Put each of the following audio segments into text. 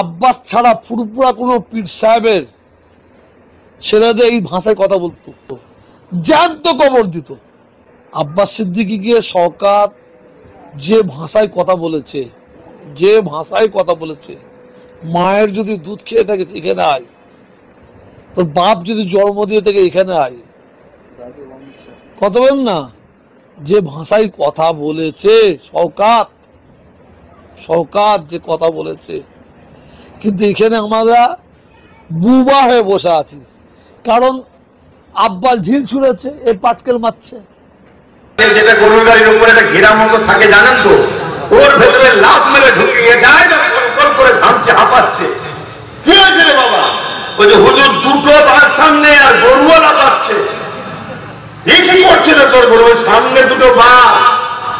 আব্বাস ছাড়া ফুরপুরা কোনো পীর সাহেবের ছেলেদের এই ভাষায় কথা বলতো, জ্যান্ত কবর দিত। আব্বাস সিদ্দিকী গিয়ে শওকত যে ভাষায় কথা বলেছে, যে ভাষায় কথা বলেছে, মায়ের যদি দুধ খেয়ে থাকে এখানে আয়, তোর বাপ যদি জন্ম দিয়ে থাকে এখানে আয়, কথা বলেন না, যে ভাষায় কথা বলেছে শওকত, শওকত যে কথা বলেছে। কিন্তু এখানে আমরা বুবা হয়ে বসে আছি, কারণ আব্বাস ঢিল ছুঁড়েছে, এ পাটকেল মারছে। যেটা গরুর গাড়ির উপরে একটা ঘেরা মতো থাকে জানেন তো, ওর ভেতরে লাফ মেরে ঢুকিয়ে যায়, কল করে ঘামছে, হাঁপাচ্ছে। কি হয়েছে রে বাবা? ওই যে হুজুর দুটো বাঘ সামনে আর গরুও লাফাচ্ছে। কি করছে না তোর গরু? সামনে দুটো বাঘ।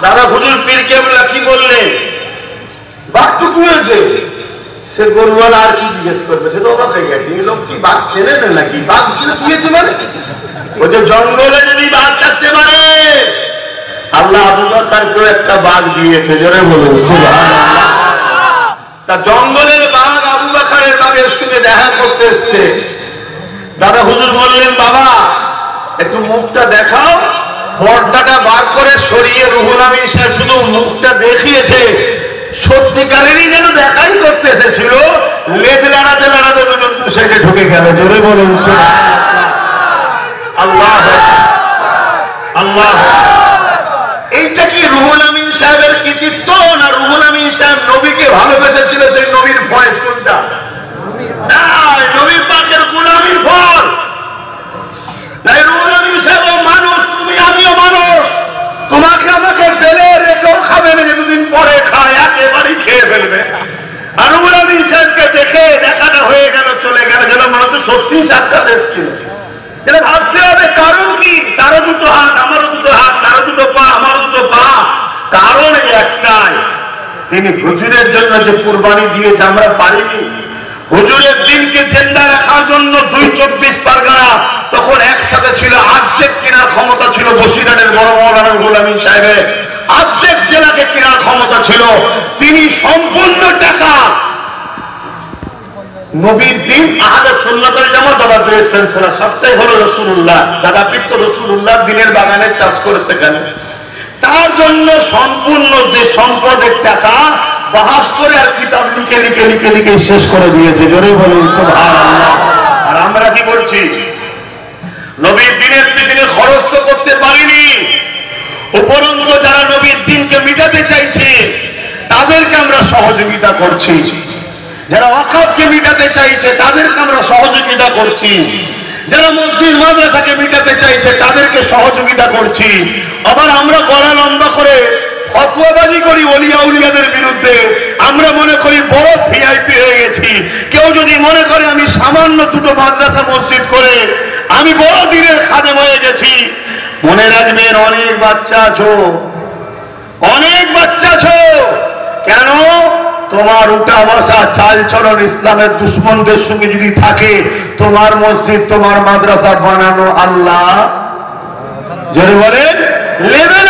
দাদা হুজুর পীর কেবলা কি বললেন? বাঘ তো কি হয়েছে? সে গরুওয়ালা আর কি জিজ্ঞেস করবে? সে তো অবাক হয়ে গেছে, এই লোক কি বাঘ চেনে না নাকি? বাঘ দিয়েছে মানে ওই যে জঙ্গলে যদি বাঘ থাকতে পারে, আল্লাহ আবু বকরকে একটা বাঘ দিয়েছে, জোরে বলুন সুবহানাল্লাহ। তা জঙ্গলের বাঘ আবু বকরের বাঘের সঙ্গে দেখা করতে এসছে। দাদা হুজুর বললেন, বাবা একটু মুখটা দেখাও। পর্দাটা বার করে সরিয়ে রুহুল আমিন সাহেব শুধু মুখটা দেখিয়েছে, সত্যিকারেরই যেন দেখাই করতে এসেছিল। লেজ লাড়াতে লাড়াতে দুজন সেটা ঢুকে গেল, জোরে বলুন আল্লাহ আল্লাহ। এইটা কি রুহুল আমিন সাহেবের কৃতিত্ব, না রুহুল আমিন সাহেব নবীকে ভালোবেসেছিল? সেই নবীর ভয়েস কোনটা? না, নবী পাকের গোলামির ফল। রুহুল আমিন সাহেব মানুষ, তুমি আমিও মানুষ। তোমাকে আমাকে ফেলে রেখেও খাবে না, দুদিন পরে খায়, একেবারে খেয়ে ফেলবে। আর রুহুল আমিন সাহেবকে দেখে দেখাটা হয়ে গেল, চলে গেল, যেন মনে হচ্ছে সত্যি সাক্ষাৎ এসেছিল। এটা ভাবতে হবে কারণ কি? তারও দুটো হাত, আমারও দুটো হাত, তারও দুটো পা, আমারও দুটো পা। কারণ একটাই, তিনি হুজুরের জন্য যে কুরবানি দিয়েছে আমরা পারিনি। হুজুরের দিনকে জিন্দা রাখার জন্য 224 পারগানা তখন একসাথে ছিল, অর্ধেক কেনার ক্ষমতা ছিল বসিরহাটের বড় মাওলানা রুহুল আমিন সাহেবের, অর্ধেক জেলাকে কেনার ক্ষমতা ছিল। তিনি সম্পূর্ণ টাকা নবীর দিন, আহলে সুন্নাত ওয়াল জামাত দাদাদের সিলসিলা, সবটাই হলো রাসূলুল্লাহ। দাদা পিত্ত রাসূলুল্লাহ দিনের বাগানে চাষ করেছে কেন? তার জন্য সম্পূর্ণ যে সম্পদের টাকা বাহাস করে আর কিতাব লিখে লিখে লিখে লিখে শেষ করে দিয়েছে, জোরে বলুন সুবহানাল্লাহ। আর আমরা কি করছি? নবীর দিনের পিছনে খরচ তো করতে পারিনি, উপরন্তু যারা নবীর দিনকে মিটাতে চাইছে তাদেরকে আমরা সহযোগিতা করছি, যারা ওয়াকফকে মিটাতে চাইছে তাদেরকে আমরা সহযোগিতা করছি, যারা মসজিদ মাদ্রাসাকে মিটাতে চাইছে তাদেরকে সহযোগিতা করছি। আবার আমরা গলা লম্বা করে ফতোয়াবাজি করি ওলিয়া উলিয়াদের বিরুদ্ধে। আমরা মনে করি বড় ভিআইপি হয়ে গেছি। কেউ যদি মনে করে আমি সামান্য দুটো মাদ্রাসা মসজিদ করে আমি বড় দিনের খাদেম হয়ে গেছি, মনে রাখবেন অনেক বাচ্চা আছো, অনেক বাচ্চা আছো। কেন? তোমার উঠা বসা চাল চলন ইসলামের দুশ্মনদের সঙ্গে যদি থাকে, তোমার মসজিদ তোমার মাদ্রাসা বানানো আল্লাহ জোরে বলেন লেভেল